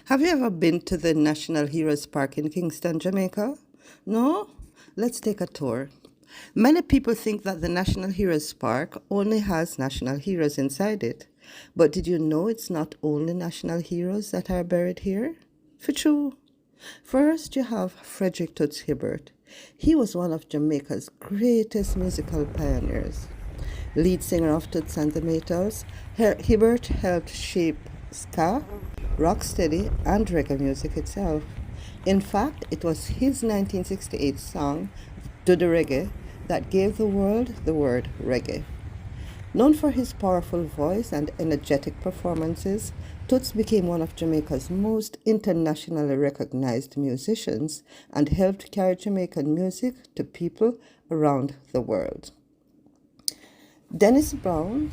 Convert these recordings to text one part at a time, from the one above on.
Have you ever been to the National Heroes Park in Kingston, Jamaica? No? Let's take a tour. Many people think that the National Heroes Park only has national heroes inside it. But did you know it's not only national heroes that are buried here? For true. First, you have Frederick Toots Hibbert. He was one of Jamaica's greatest musical pioneers. Lead singer of Toots and the Maytals, Hibbert helped shape ska, rocksteady, and reggae music itself. In fact, it was his 1968 song, Do the Reggae, that gave the world the word reggae. Known for his powerful voice and energetic performances, Toots became one of Jamaica's most internationally recognized musicians and helped carry Jamaican music to people around the world. Dennis Brown,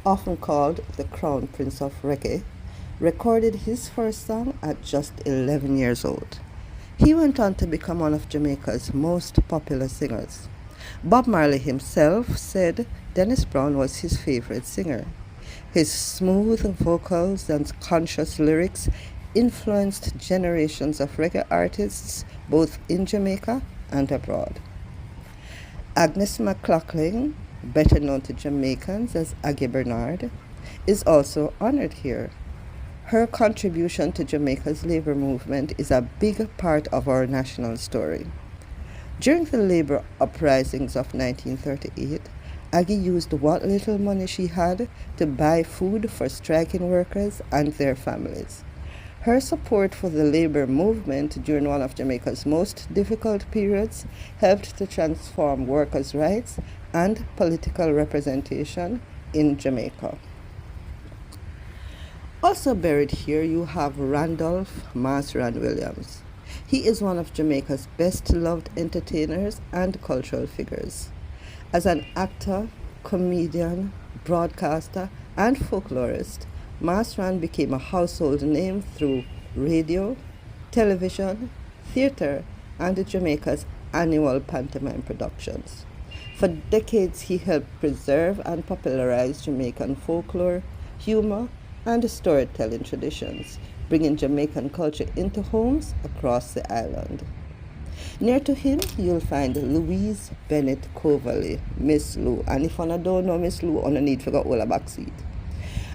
often called the Crown Prince of Reggae, recorded his first song at just 11 years old. He went on to become one of Jamaica's most popular singers. Bob Marley himself said Dennis Brown was his favorite singer. His smooth vocals and conscious lyrics influenced generations of reggae artists both in Jamaica and abroad. Agnes McLaughlin, better known to Jamaicans as Aggie Bernard, is also honored here. Her contribution to Jamaica's labor movement is a big part of our national story. During the labor uprisings of 1938, Aggie used what little money she had to buy food for striking workers and their families. Her support for the labor movement during one of Jamaica's most difficult periods helped to transform workers' rights and political representation in Jamaica. Also buried here you have Randolph Ran Williams. He is one of Jamaica's best loved entertainers and cultural figures. As an actor, comedian, broadcaster, and folklorist, Ran became a household name through radio, television, theater, and Jamaica's annual pantomime productions. For decades, he helped preserve and popularize Jamaican folklore, humor, and storytelling traditions, bringing Jamaican culture into homes across the island. Near to him, you'll find Louise Bennett Coverley, Miss Lou, and if you don't know Miss Lou, you need to go all a backseat.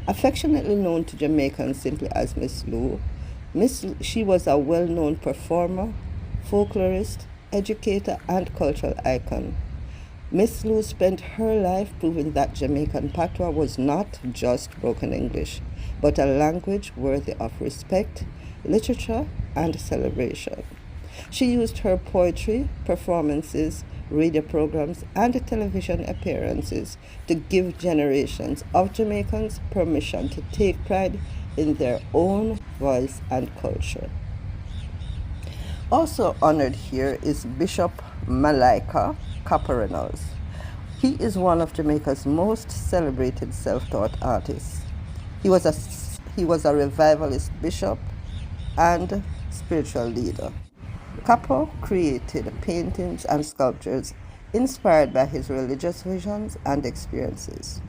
Affectionately known to Jamaicans simply as she was a well-known performer, folklorist, educator, and cultural icon. Miss Lou spent her life proving that Jamaican patois was not just broken English, but a language worthy of respect, literature, and celebration. She used her poetry, performances, radio programs, and television appearances to give generations of Jamaicans permission to take pride in their own voice and culture. Also honored here is Bishop Mallica, Kapo Reynolds. He is one of Jamaica's most celebrated self-taught artists. He was a revivalist bishop and spiritual leader. Kapo created paintings and sculptures inspired by his religious visions and experiences.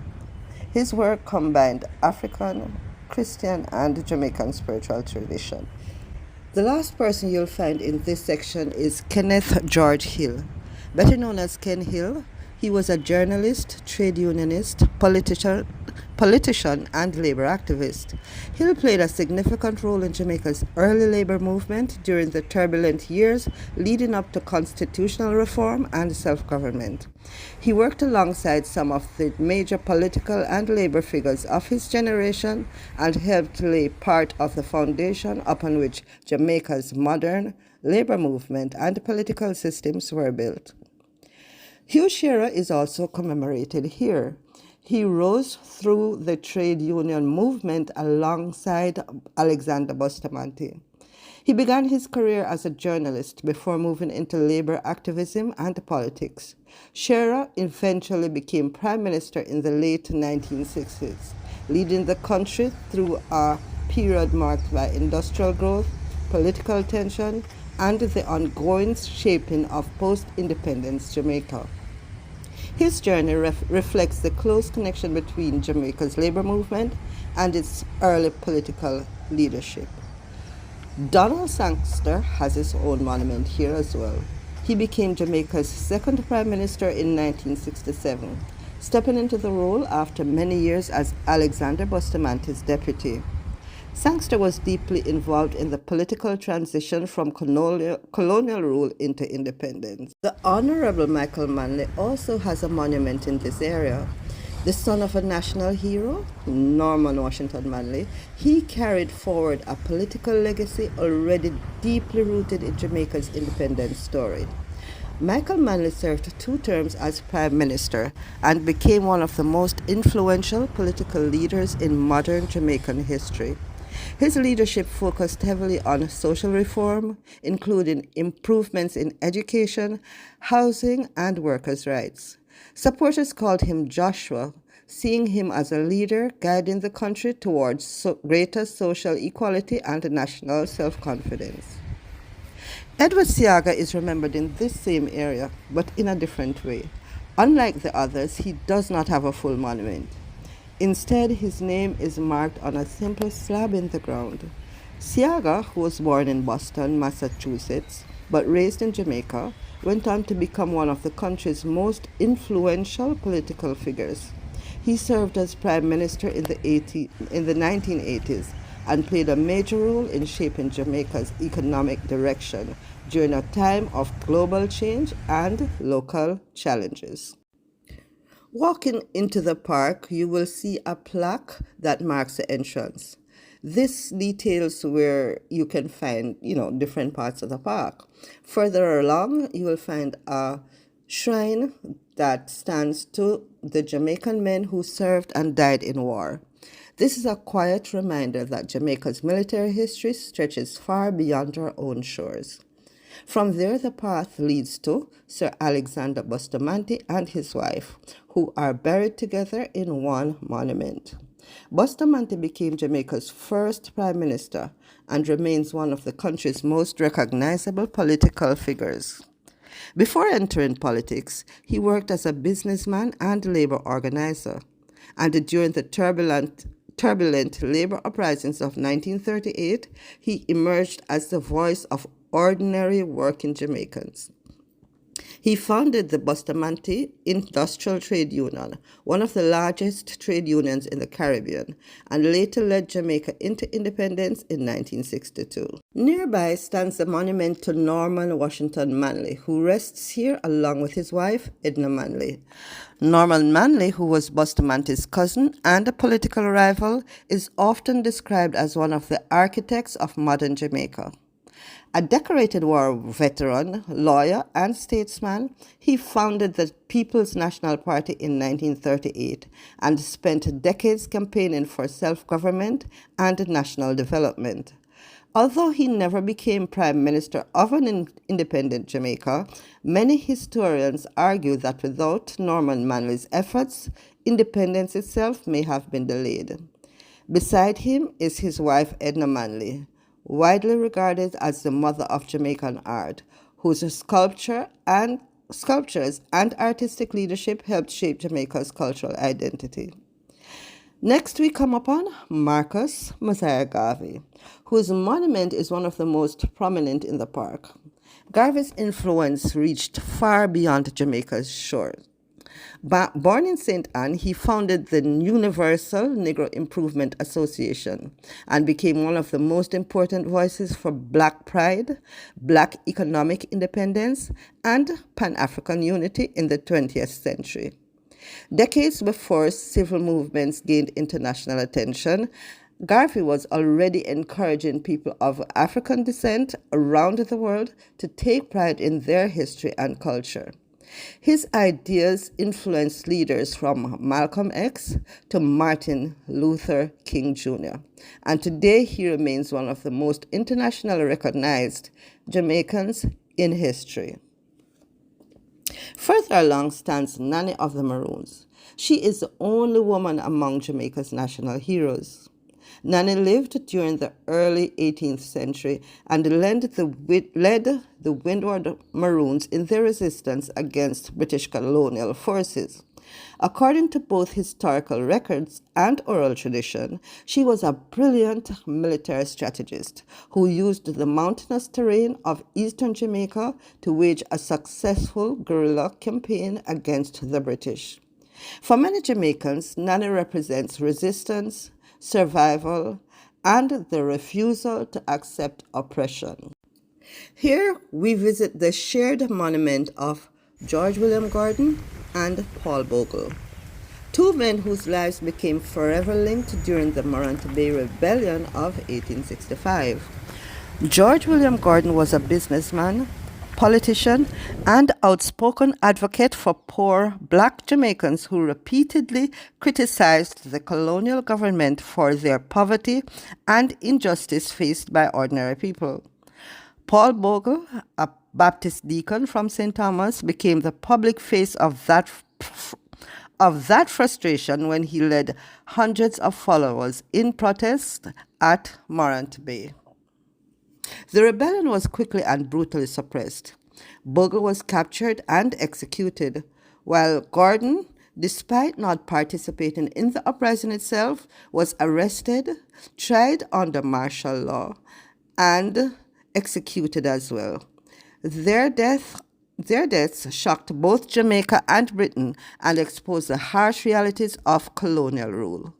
His work combined African, Christian, and Jamaican spiritual tradition. The last person you'll find in this section is Kenneth George Hill. Better known as Ken Hill, he was a journalist, trade unionist, politician, and labor activist. Hill played a significant role in Jamaica's early labor movement during the turbulent years leading up to constitutional reform and self-government. He worked alongside some of the major political and labor figures of his generation and helped lay part of the foundation upon which Jamaica's modern labor movement and political systems were built. Hugh Shearer is also commemorated here. He rose through the trade union movement alongside Alexander Bustamante. He began his career as a journalist before moving into labor activism and politics. Shearer eventually became prime minister in the late 1960s, leading the country through a period marked by industrial growth, political tension, and the ongoing shaping of post-independence Jamaica. His journey reflects the close connection between Jamaica's labor movement and its early political leadership. Donald Sangster has his own monument here as well. He became Jamaica's second Prime Minister in 1967, stepping into the role after many years as Alexander Bustamante's deputy. Sangster was deeply involved in the political transition from colonial rule into independence. The Honorable Michael Manley also has a monument in this area. The son of a national hero, Norman Washington Manley, he carried forward a political legacy already deeply rooted in Jamaica's independence story. Michael Manley served 2 terms as Prime Minister and became one of the most influential political leaders in modern Jamaican history. His leadership focused heavily on social reform, including improvements in education, housing, and workers' rights. Supporters called him Joshua, seeing him as a leader guiding the country towards greater social equality and national self-confidence. Edward Seaga is remembered in this same area, but in a different way. Unlike the others, he does not have a full monument. Instead, his name is marked on a simple slab in the ground. Seaga, who was born in Boston, Massachusetts, but raised in Jamaica, went on to become one of the country's most influential political figures. He served as Prime Minister in the 1980s and played a major role in shaping Jamaica's economic direction during a time of global change and local challenges. Walking into the park, you will see a plaque that marks the entrance. This details where you can find, different parts of the park. Further along, you will find a shrine that stands to the Jamaican men who served and died in war. This is a quiet reminder that Jamaica's military history stretches far beyond our own shores. From there, the path leads to Sir Alexander Bustamante and his wife, who are buried together in one monument. Bustamante became Jamaica's first Prime Minister and remains one of the country's most recognizable political figures. Before entering politics, he worked as a businessman and labor organizer, and during the turbulent labor uprisings of 1938, he emerged as the voice of ordinary working Jamaicans. He founded the Bustamante Industrial Trade Union, one of the largest trade unions in the Caribbean, and later led Jamaica into independence in 1962. Nearby stands the monument to Norman Washington Manley, who rests here along with his wife, Edna Manley. Norman Manley, who was Bustamante's cousin and a political rival, is often described as one of the architects of modern Jamaica. A decorated war veteran, lawyer, and statesman, he founded the People's National Party in 1938 and spent decades campaigning for self-government and national development. Although he never became Prime Minister of an independent Jamaica, many historians argue that without Norman Manley's efforts, independence itself may have been delayed. Beside him is his wife Edna Manley, widely regarded as the mother of Jamaican art, whose sculptures and artistic leadership helped shape Jamaica's cultural identity. Next, we come upon Marcus Mosiah Garvey, whose monument is one of the most prominent in the park. Garvey's influence reached far beyond Jamaica's shores. Born in St. Anne, he founded the Universal Negro Improvement Association and became one of the most important voices for Black pride, Black economic independence, and Pan-African unity in the 20th century. Decades before civil movements gained international attention, Garvey was already encouraging people of African descent around the world to take pride in their history and culture. His ideas influenced leaders from Malcolm X to Martin Luther King Jr., and today he remains one of the most internationally recognized Jamaicans in history. Further along stands Nanny of the Maroons. She is the only woman among Jamaica's national heroes. Nanny lived during the early 18th century and led the Windward Maroons in their resistance against British colonial forces. According to both historical records and oral tradition, she was a brilliant military strategist who used the mountainous terrain of eastern Jamaica to wage a successful guerrilla campaign against the British. For many Jamaicans, Nanny represents resistance, survival, and the refusal to accept oppression. Here we visit the shared monument of George William Gordon and Paul Bogle, two men whose lives became forever linked during the Maran Bay Rebellion of 1865. George William Gordon was a businessman, politician, and outspoken advocate for poor black Jamaicans who repeatedly criticized the colonial government for their poverty and injustice faced by ordinary people. Paul Bogle, a Baptist deacon from St. Thomas, became the public face of that frustration when he led hundreds of followers in protest at Maran Bay. The rebellion was quickly and brutally suppressed. Bogle was captured and executed, while Gordon, despite not participating in the uprising itself, was arrested, tried under martial law, and executed as well. Their deaths shocked both Jamaica and Britain and exposed the harsh realities of colonial rule.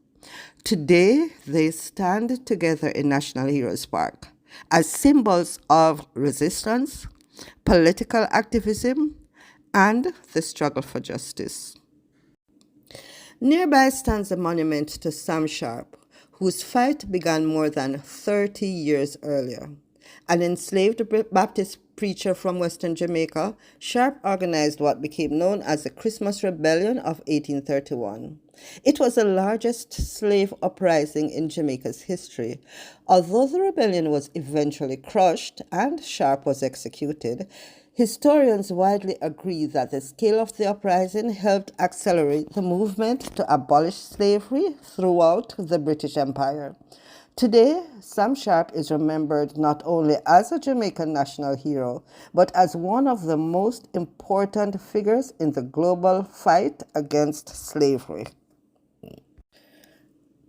Today, they stand together in National Heroes Park as symbols of resistance, political activism, and the struggle for justice. Nearby stands a monument to Sam Sharpe, whose fight began more than 30 years earlier. An enslaved Baptist preacher from Western Jamaica, Sharpe organized what became known as the Christmas Rebellion of 1831. It was the largest slave uprising in Jamaica's history. Although the rebellion was eventually crushed and Sharpe was executed, historians widely agree that the scale of the uprising helped accelerate the movement to abolish slavery throughout the British Empire. Today, Sam Sharpe is remembered not only as a Jamaican national hero, but as one of the most important figures in the global fight against slavery.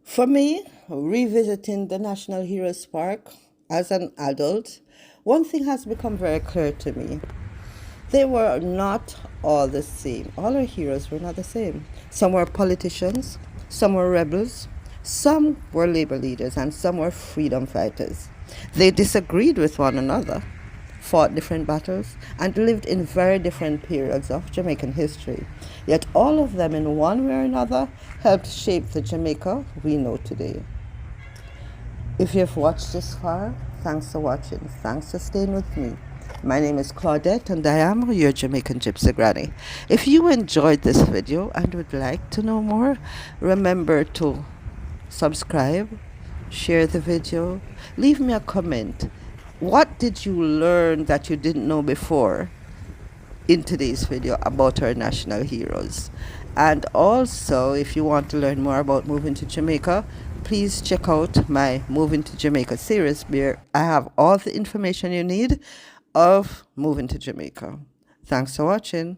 For me, revisiting the National Heroes Park as an adult, one thing has become very clear to me. They were not all the same. All our heroes were not the same. Some were politicians, some were rebels, some were labor leaders, and some were freedom fighters. They disagreed with one another, fought different battles, and lived in very different periods of Jamaican history. Yet all of them, in one way or another, helped shape the Jamaica we know today. If you've watched this far, thanks for watching. Thanks for staying with me. My name is Claudette and I am your Jamaican Gypsy Granny. If you enjoyed this video and would like to know more, remember to subscribe, share the video, leave me a comment. What did you learn that you didn't know before in today's video about our national heroes? And also, if you want to learn more about moving to Jamaica, please check out my Moving to Jamaica series where I have all the information you need of moving to Jamaica. Thanks for watching.